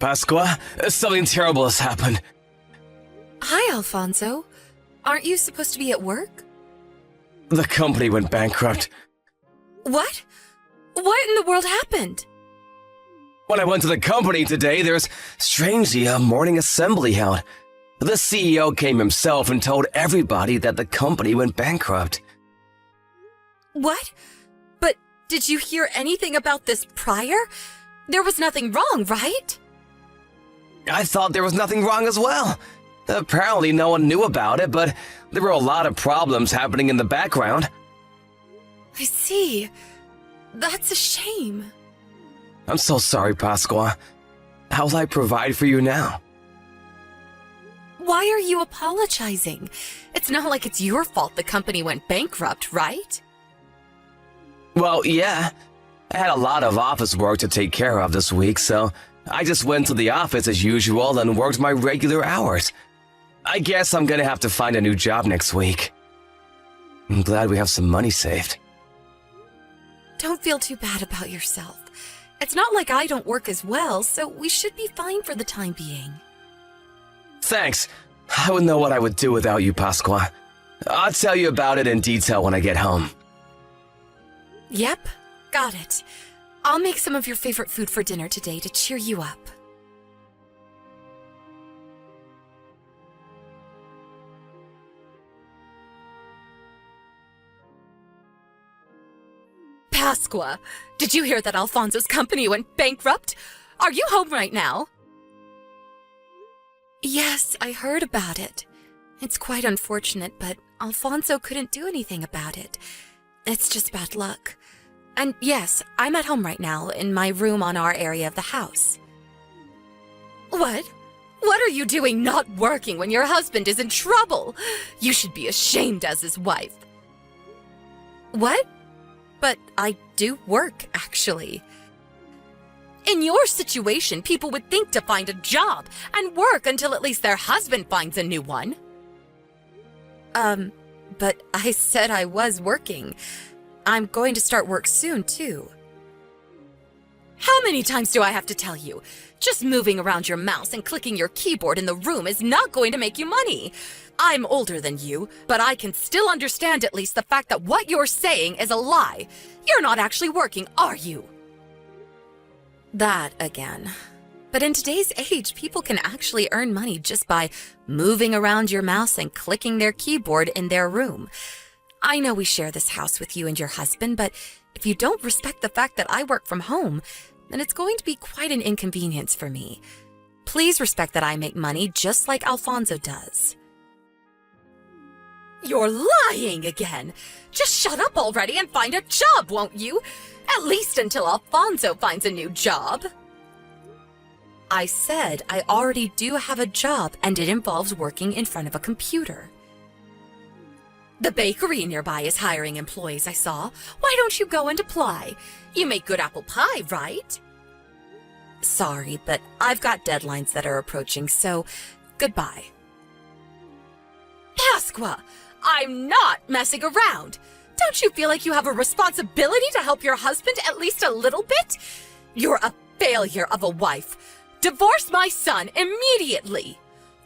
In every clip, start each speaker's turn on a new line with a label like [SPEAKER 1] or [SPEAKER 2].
[SPEAKER 1] Pasqua, something terrible has happened.
[SPEAKER 2] Hi, Alfonso. Aren't you supposed to be at work?
[SPEAKER 1] The company went bankrupt.
[SPEAKER 2] What? What in the world happened?
[SPEAKER 1] When I went to the company today, there's strangely a morning assembly held. The CEO came himself and told everybody that the company went bankrupt.
[SPEAKER 2] What? But did you hear anything about this prior? There was nothing wrong, right?
[SPEAKER 1] I thought there was nothing wrong as well. Apparently no one knew about it, but there were a lot of problems happening in the background.
[SPEAKER 2] I see. That's a shame.
[SPEAKER 1] I'm so sorry, Pasqua. How will I provide for you now?
[SPEAKER 2] Why are you apologizing? It's not like it's your fault the company went bankrupt, right?
[SPEAKER 1] Well, yeah. I had a lot of office work to take care of this week, so I just went to the office as usual and worked my regular hours. I guess I'm gonna have to find a new job next week. I'm glad we have some money saved.
[SPEAKER 2] Don't feel too bad about yourself. It's not like I don't work as well, so we should be fine for the time being.
[SPEAKER 1] Thanks. I wouldn't know what I would do without you, Pasqua. I'll tell you about it in detail when I get home.
[SPEAKER 2] Yep, got it. I'll make some of your favorite food for dinner today to cheer you up. Pasqua, did you hear that Alfonso's company went bankrupt? Are you home right now? Yes, I heard about it. It's quite unfortunate, but Alfonso couldn't do anything about it. It's just bad luck. And yes, I'm at home right now, in my room on our area of the house. What? What are you doing not working when your husband is in trouble? You should be ashamed as his wife. What? But I do work, actually. In your situation, people would think to find a job and work until at least their husband finds a new one. But I said I was working. I'm going to start work soon, too. How many times do I have to tell you? Just moving around your mouse and clicking your keyboard in the room is not going to make you money. I'm older than you, but I can still understand at least the fact that what you're saying is a lie. You're not actually working, are you? That again. But in today's age, people can actually earn money just by moving around your mouse and clicking their keyboard in their room. I know we share this house with you and your husband, but if you don't respect the fact that I work from home, then it's going to be quite an inconvenience for me. Please respect that I make money just like Alfonso does. You're lying again! Just shut up already and find a job, won't you? At least until Alfonso finds a new job. I said I already do have a job, and it involves working in front of a computer. The bakery nearby is hiring employees, I saw. Why don't you go and apply? You make good apple pie, right? Sorry, but I've got deadlines that are approaching, so goodbye. Pasqua, I'm not messing around. Don't you feel like you have a responsibility to help your husband at least a little bit? You're a failure of a wife. Divorce my son immediately.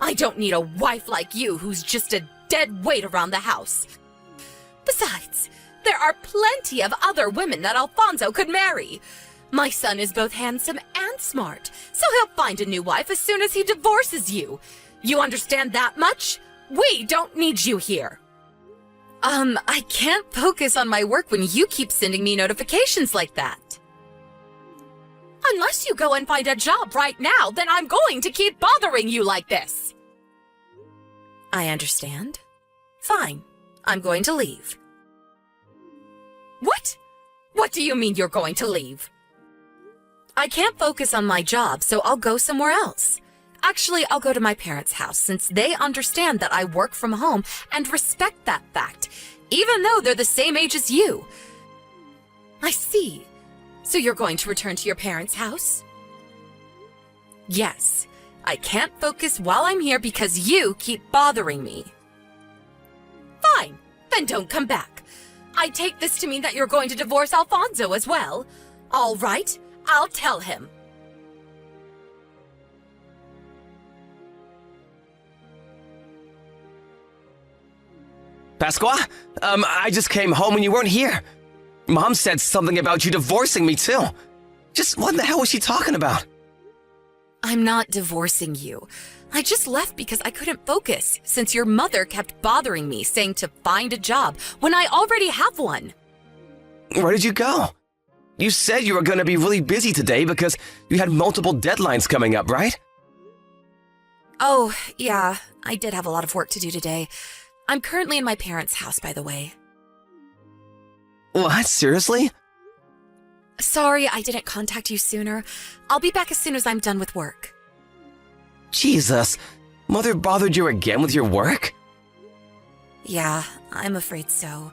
[SPEAKER 2] I don't need a wife like you who's just a dead weight around the house. Besides, there are plenty of other women that Alfonso could marry. My son is both handsome and smart, so he'll find a new wife as soon as he divorces you. You understand that much? We don't need you here. I can't focus on my work when you keep sending me notifications like that. Unless you go and find a job right now, then I'm going to keep bothering you like this. I understand. Fine. I'm going to leave. What? What do you mean you're going to leave? I can't focus on my job, so I'll go somewhere else. Actually, I'll go to my parents' house since they understand that I work from home and respect that fact, even though they're the same age as you. I see. So you're going to return to your parents' house? Yes. I can't focus while I'm here because you keep bothering me. Fine. Then don't come back. I take this to mean that you're going to divorce Alfonso as well. All right. I'll tell him.
[SPEAKER 1] Pasqua? I just came home and you weren't here. Mom said something about you divorcing me, too. Just what the hell was she talking about?
[SPEAKER 2] I'm not divorcing you. I just left because I couldn't focus, since your mother kept bothering me, saying to find a job when I already have one.
[SPEAKER 1] Where did you go? You said you were going to be really busy today because you had multiple deadlines coming up, right?
[SPEAKER 2] Oh, yeah, I did have a lot of work to do today. I'm currently in my parents' house, by the way.
[SPEAKER 1] What? Seriously?
[SPEAKER 2] Sorry I didn't contact you sooner. I'll be back as soon as I'm done with work.
[SPEAKER 1] Jesus. Mother bothered you again with your work?
[SPEAKER 2] Yeah, I'm afraid so.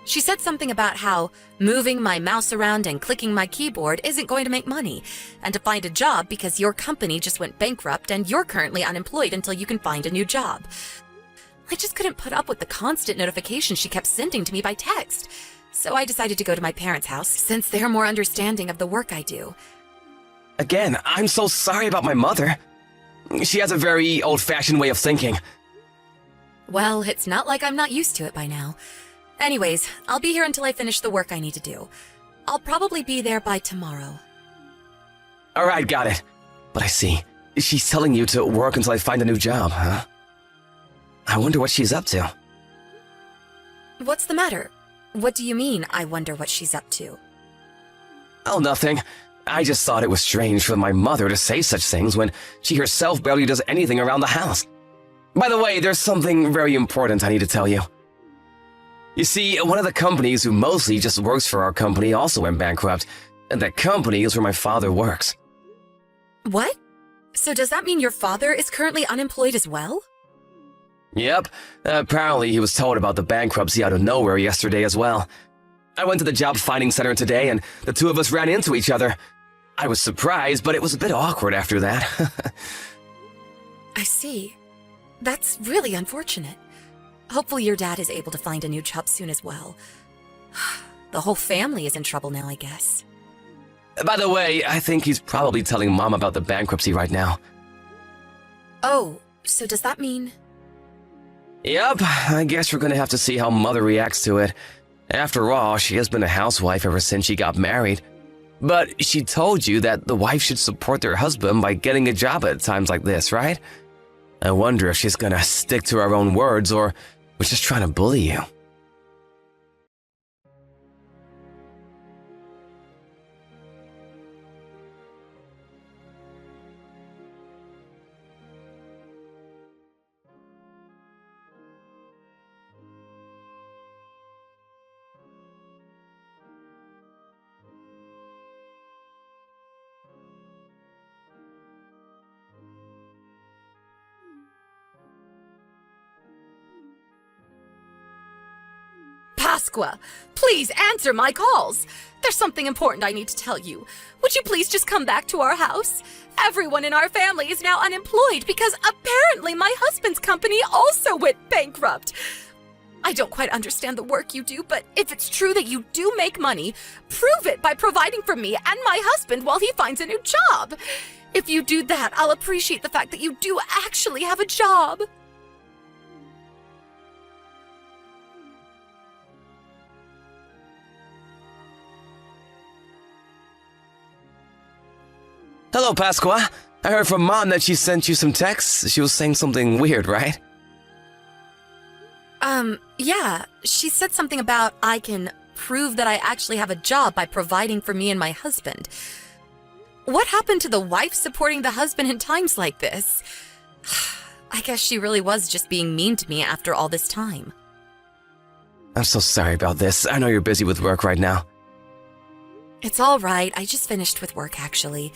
[SPEAKER 2] She said something about how moving my mouse around and clicking my keyboard isn't going to make money, and to find a job because your company just went bankrupt and you're currently unemployed until you can find a new job. I just couldn't put up with the constant notifications she kept sending to me by text, so I decided to go to my parents' house since they're more understanding of the work I do.
[SPEAKER 1] Again, I'm so sorry about my mother. She has a very old-fashioned way of thinking.
[SPEAKER 2] Well, it's not like I'm not used to it by now. Anyways, I'll be here until I finish the work I need to do. I'll probably be there by tomorrow.
[SPEAKER 1] All right, got it. But I see. She's telling you to work until I find a new job, huh? I wonder what she's up to.
[SPEAKER 2] What's the matter? What do you mean, I wonder what she's up to?
[SPEAKER 1] Oh, nothing. I just thought it was strange for my mother to say such things when she herself barely does anything around the house. By the way, there's something very important I need to tell you. You see, one of the companies who mostly just works for our company also went bankrupt, and that company is where my father works.
[SPEAKER 2] What? So does that mean your father is currently unemployed as well?
[SPEAKER 1] Yep. Apparently he was told about the bankruptcy out of nowhere yesterday as well. I went to the job finding center today and the two of us ran into each other. I was surprised, but it was a bit awkward after that.
[SPEAKER 2] I see. That's really unfortunate. Hopefully your dad is able to find a new job soon as well. The whole family is in trouble now, I guess.
[SPEAKER 1] By the way, I think he's probably telling Mom about the bankruptcy right now.
[SPEAKER 2] Oh, so does that mean...
[SPEAKER 1] Yep, I guess we're gonna have to see how Mother reacts to it. After all, she has been a housewife ever since she got married. But she told you that the wife should support their husband by getting a job at times like this, right? I wonder if she's gonna stick to her own words or was just trying to bully you.
[SPEAKER 2] Pasqua, please answer my calls. There's something important I need to tell you. Would you please just come back to our house? Everyone in our family is now unemployed because apparently my husband's company also went bankrupt. I don't quite understand the work you do, but if it's true that you do make money, prove it by providing for me and my husband while he finds a new job. If you do that, I'll appreciate the fact that you do actually have a job.
[SPEAKER 1] Hello, Pasqua. I heard from Mom that she sent you some texts. She was saying something weird, right?
[SPEAKER 2] Yeah. She said something about I can prove that I actually have a job by providing for me and my husband. What happened to the wife supporting the husband in times like this? I guess she really was just being mean to me after all this time.
[SPEAKER 1] I'm so sorry about this. I know you're busy with work right now.
[SPEAKER 2] It's all right. I just finished with work, actually.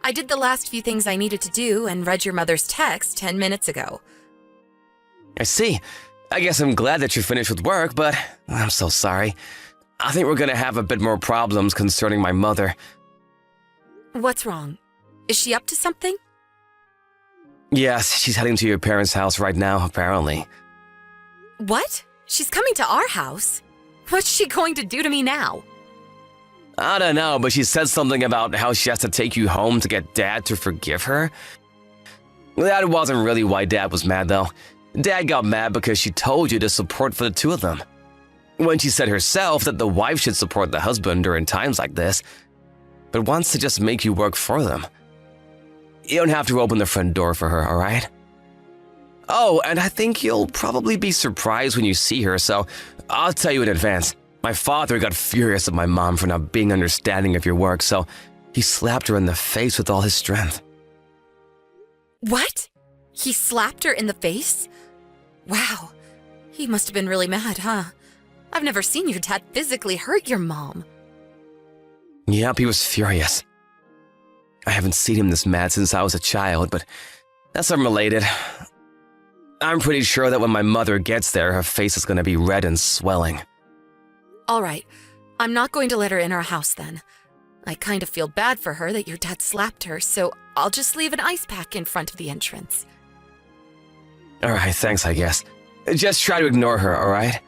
[SPEAKER 2] I did the last few things I needed to do and read your mother's text 10 minutes ago.
[SPEAKER 1] I see. I guess I'm glad that you're finished with work, but I'm so sorry. I think we're gonna have a bit more problems concerning my mother.
[SPEAKER 2] What's wrong? Is she up to something?
[SPEAKER 1] Yes, she's heading to your parents' house right now, apparently.
[SPEAKER 2] What? She's coming to our house? What's she going to do to me now?
[SPEAKER 1] I don't know, but she said something about how she has to take you home to get Dad to forgive her. That wasn't really why Dad was mad, though. Dad got mad because she told you to support for the two of them. When she said herself that the wife should support the husband during times like this, but wants to just make you work for them. You don't have to open the front door for her, all right? Oh, and I think you'll probably be surprised when you see her, so I'll tell you in advance. My father got furious at my mom for not being understanding of your work, so he slapped her in the face with all his strength.
[SPEAKER 2] What? He slapped her in the face? Wow. He must have been really mad, huh? I've never seen your dad physically hurt your mom.
[SPEAKER 1] Yep, he was furious. I haven't seen him this mad since I was a child, but that's unrelated. I'm pretty sure that when my mother gets there, her face is going to be red and swelling.
[SPEAKER 2] All right. I'm not going to let her in our house then. I kind of feel bad for her that your dad slapped her, so I'll just leave an ice pack in front of the entrance.
[SPEAKER 1] All right, thanks, I guess. Just try to ignore her, all right?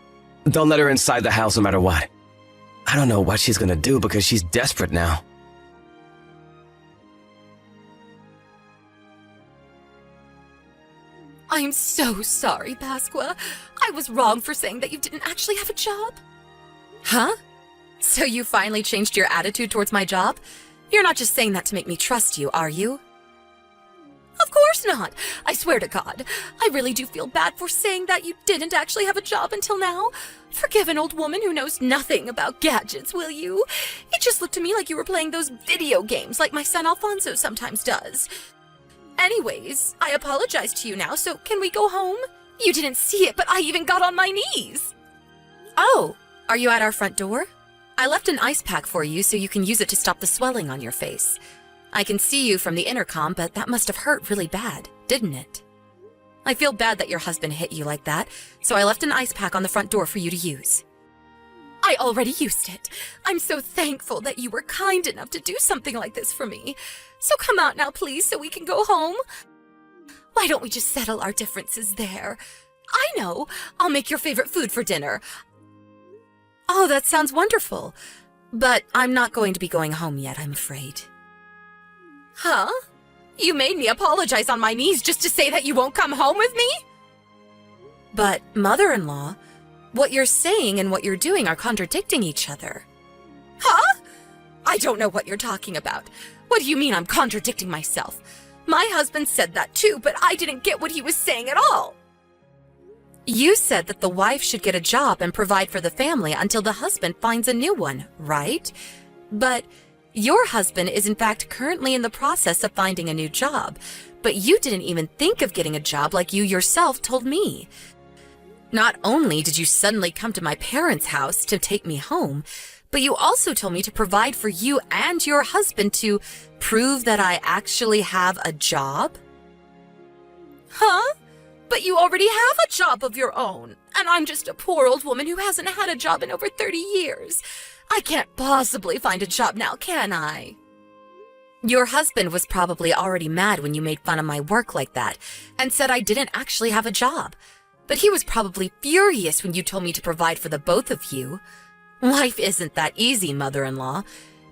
[SPEAKER 1] Don't let her inside the house no matter what. I don't know what she's going to do because she's desperate now.
[SPEAKER 2] I'm so sorry, Pasqua. I was wrong for saying that you didn't actually have a job. Huh? So you finally changed your attitude towards my job? You're not just saying that to make me trust you, are you? Of course not. I swear to God. I really do feel bad for saying that you didn't actually have a job until now. Forgive an old woman who knows nothing about gadgets, will you? It just looked to me like you were playing those video games like my son Alfonso sometimes does. Anyways, I apologize to you now, so can we go home? You didn't see it, but I even got on my knees. Oh, are you at our front door? I left an ice pack for you so you can use it to stop the swelling on your face. I can see you from the intercom, but that must have hurt really bad, didn't it? I feel bad that your husband hit you like that, so I left an ice pack on the front door for you to use. I already used it. I'm so thankful that you were kind enough to do something like this for me. So come out now, please, so we can go home. Why don't we just settle our differences there? I know. I'll make your favorite food for dinner. Oh, that sounds wonderful. But I'm not going to be going home yet, I'm afraid. Huh? You made me apologize on my knees just to say that you won't come home with me? But, mother-in-law, what you're saying and what you're doing are contradicting each other. Huh? I don't know what you're talking about. What do you mean I'm contradicting myself? My husband said that too, but I didn't get what he was saying at all. You said that the wife should get a job and provide for the family until the husband finds a new one, right? But your husband is in fact currently in the process of finding a new job, but you didn't even think of getting a job like you yourself told me. Not only did you suddenly come to my parents' house to take me home, but you also told me to provide for you and your husband to prove that I actually have a job? Huh? But you already have a job of your own, and I'm just a poor old woman who hasn't had a job in over 30 years. I can't possibly find a job now, can I? Your husband was probably already mad when you made fun of my work like that and said I didn't actually have a job. But he was probably furious when you told me to provide for the both of you. Life isn't that easy, mother-in-law.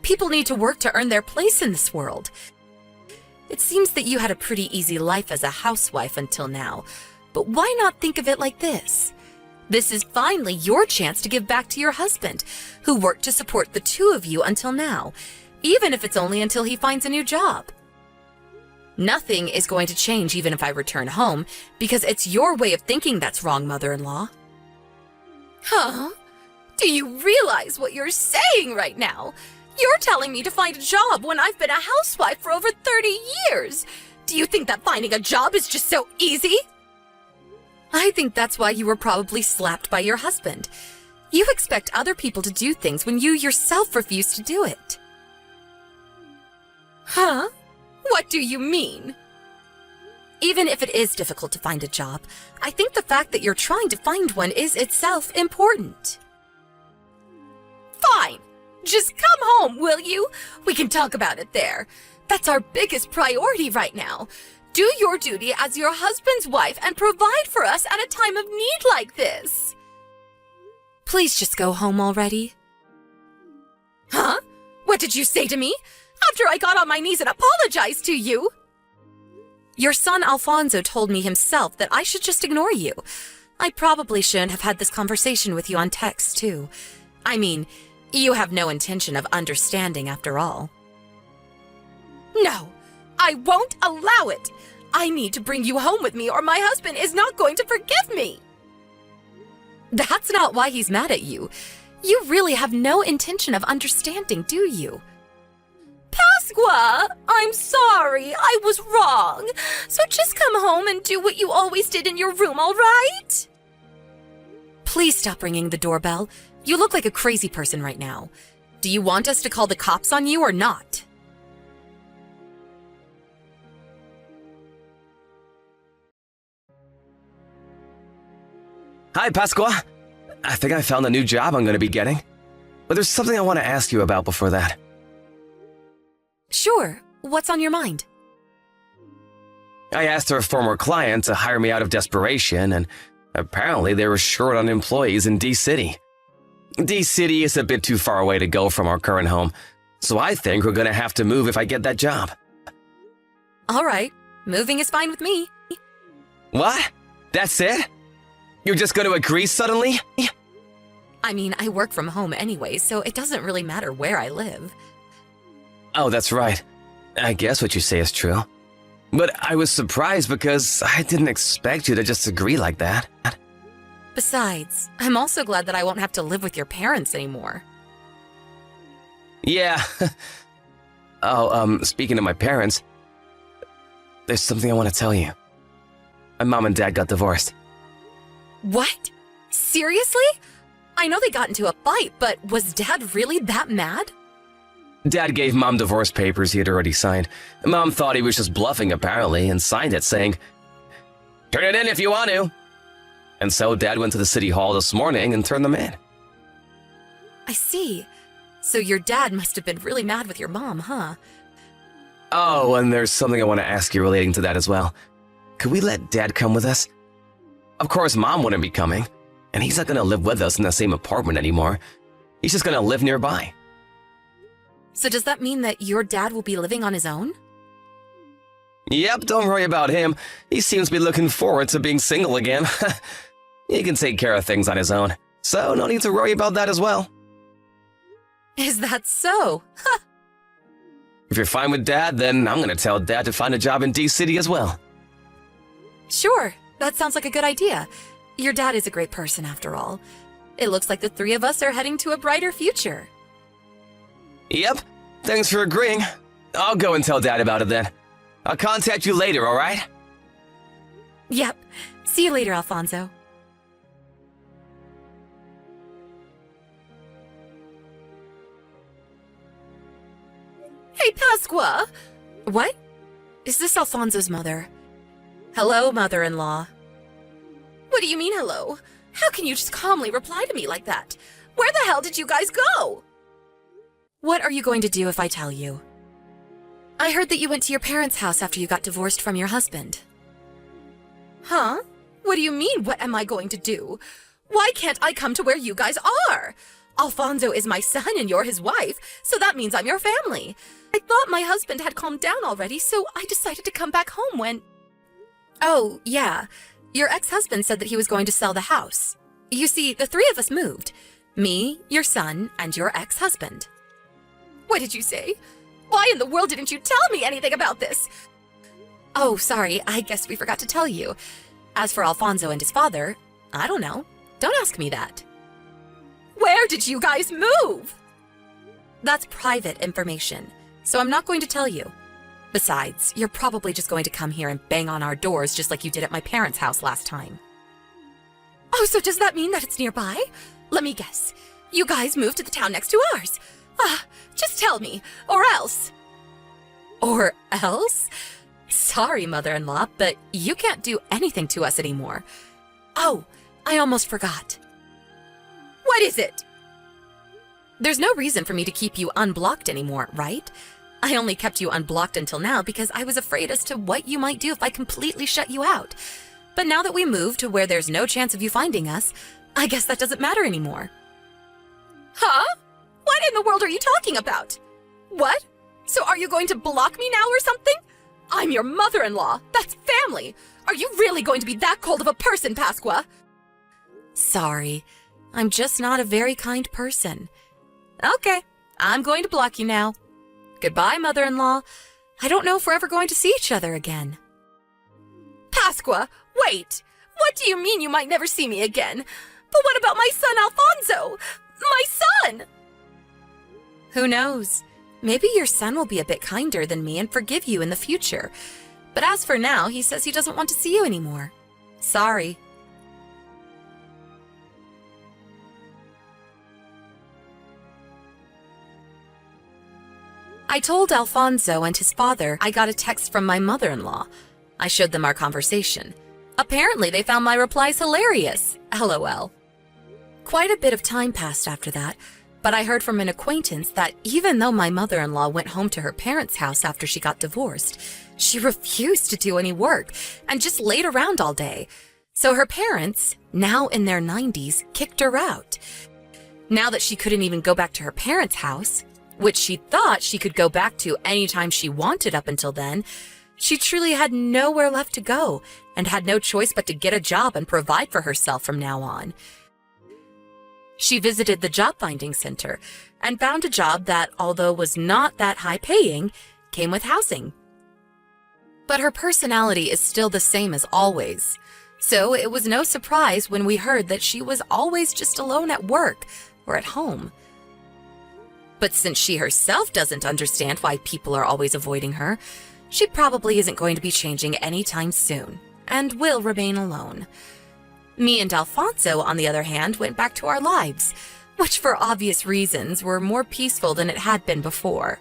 [SPEAKER 2] People need to work to earn their place in this world. It seems that you had a pretty easy life as a housewife until now, but why not think of it like this? This is finally your chance to give back to your husband, who worked to support the two of you until now, even if it's only until he finds a new job. Nothing is going to change even if I return home, because it's your way of thinking that's wrong, mother-in-law. Huh? Do you realize what you're saying right now? You're telling me to find a job when I've been a housewife for over 30 years. Do you think that finding a job is just so easy? I think that's why you were probably slapped by your husband. You expect other people to do things when you yourself refuse to do it. Huh? What do you mean? Even if it is difficult to find a job, I think the fact that you're trying to find one is itself important. Fine. Just come home, will you? We can talk about it there. That's our biggest priority right now. Do your duty as your husband's wife and provide for us at a time of need like this. Please just go home already. Huh? What did you say to me? After I got on my knees and apologized to you? Your son Alfonso told me himself that I should just ignore you. I probably shouldn't have had this conversation with you on text, too. I mean, you have no intention of understanding after all. No, I won't allow it. I need to bring you home with me or my husband is not going to forgive me. That's not why he's mad at you. You really have no intention of understanding, do you? Pasqua, I'm sorry. I was wrong. So just come home and do what you always did in your room, all right? Please stop ringing the doorbell. You look like a crazy person right now. Do you want us to call the cops on you or not?
[SPEAKER 1] Hi, Pasqua. I think I found the new job I'm going to be getting. But there's something I want to ask you about before that.
[SPEAKER 2] Sure. What's on your mind?
[SPEAKER 1] I asked our former client to hire me out of desperation, and apparently they were short on employees in D-City. D-City is a bit too far away to go from our current home, so I think we're going to have to move if I get that job.
[SPEAKER 2] All right. Moving is fine with me.
[SPEAKER 1] What? That's it? You're just going to agree suddenly?
[SPEAKER 2] I mean, I work from home anyway, so it doesn't really matter where I live.
[SPEAKER 1] Oh, that's right. I guess what you say is true. But I was surprised because I didn't expect you to just agree like that.
[SPEAKER 2] Besides, I'm also glad that I won't have to live with your parents anymore.
[SPEAKER 1] Yeah. Speaking of my parents, there's something I want to tell you. My mom and dad got divorced.
[SPEAKER 2] What? Seriously? I know they got into a fight, but was Dad really that mad?
[SPEAKER 1] Dad gave Mom divorce papers he had already signed. Mom thought he was just bluffing, apparently, and signed it saying, "Turn it in if you want to." And so Dad went to the city hall this morning and turned them in.
[SPEAKER 2] I see. So your dad must have been really mad with your mom, huh?
[SPEAKER 1] Oh, and there's something I want to ask you relating to that as well. Could we let Dad come with us? Of course, Mom wouldn't be coming, and he's not going to live with us in the same apartment anymore. He's just going to live nearby.
[SPEAKER 2] So does that mean that your dad will be living on his own?
[SPEAKER 1] Yep, don't worry about him. He seems to be looking forward to being single again. He can take care of things on his own, so no need to worry about that as well.
[SPEAKER 2] Is that so?
[SPEAKER 1] If you're fine with Dad, then I'm going to tell Dad to find a job in D-City as well.
[SPEAKER 2] Sure, that sounds like a good idea. Your dad is a great person after all. It looks like the three of us are heading to a brighter future.
[SPEAKER 1] Yep, thanks for agreeing. I'll go and tell Dad about it then. I'll contact you later, all right?
[SPEAKER 2] Yep. See you later, Alfonso. Hey, Pasqua! What? Is this Alfonso's mother? Hello, mother-in-law. What do you mean, hello? How can you just calmly reply to me like that? Where the hell did you guys go? What are you going to do if I tell you? I heard that you went to your parents' house after you got divorced from your husband. Huh? What do you mean, what am I going to do? Why can't I come to where you guys are? Alfonso is my son and you're his wife, so that means I'm your family. I thought my husband had calmed down already, so I decided to come back home when... Oh, yeah. Your ex-husband said that he was going to sell the house. You see, the three of us moved. Me, your son, and your ex-husband. What did you say? Why in the world didn't you tell me anything about this? Oh, sorry, I guess we forgot to tell you. As for Alfonso and his father, I don't know. Don't ask me that. Where did you guys move? That's private information, so I'm not going to tell you. Besides, you're probably just going to come here and bang on our doors just like you did at my parents' house last time. Oh, so does that mean that it's nearby? Let me guess. You guys moved to the town next to ours. Just tell me, or else. Or else? Sorry, mother-in-law, but you can't do anything to us anymore. Oh, I almost forgot. What is it? There's no reason for me to keep you unblocked anymore, right? I only kept you unblocked until now because I was afraid as to what you might do if I completely shut you out. But now that we moved to where there's no chance of you finding us, I guess that doesn't matter anymore. Huh? What in the world are you talking about? What? So are you going to block me now or something? I'm your mother-in-law. That's family. Are you really going to be that cold of a person, Pasqua? Sorry, I'm just not a very kind person. Okay, I'm going to block you now. Goodbye, mother-in-law. I don't know if we're ever going to see each other again. Pasqua, wait! What do you mean you might never see me again? But what about my son Alfonso? My son! Who knows? Maybe your son will be a bit kinder than me and forgive you in the future. But as for now, he says he doesn't want to see you anymore. Sorry. I told Alfonso and his father I got a text from my mother-in-law. I showed them our conversation. Apparently, they found my replies hilarious. LOL. Quite a bit of time passed after that, but I heard from an acquaintance that even though my mother-in-law went home to her parents' house after she got divorced, she refused to do any work and just laid around all day. So her parents, now in their 90s, kicked her out. Now that she couldn't even go back to her parents' house, which she thought she could go back to anytime she wanted up until then, she truly had nowhere left to go and had no choice but to get a job and provide for herself from now on. She visited the job finding center and found a job that, although was not that high paying, came with housing. But her personality is still the same as always, so it was no surprise when we heard that she was always just alone at work or at home. But since she herself doesn't understand why people are always avoiding her, she probably isn't going to be changing anytime soon, and will remain alone. Me and Alfonso, on the other hand, went back to our lives, which for obvious reasons were more peaceful than it had been before.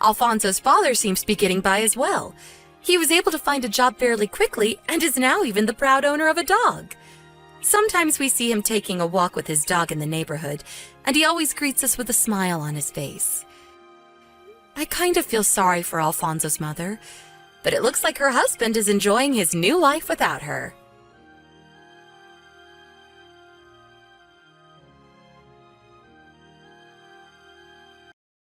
[SPEAKER 2] Alfonso's father seems to be getting by as well. He was able to find a job fairly quickly and is now even the proud owner of a dog. Sometimes we see him taking a walk with his dog in the neighborhood, and he always greets us with a smile on his face. I kind of feel sorry for Alfonso's mother, but it looks like her husband is enjoying his new life without her.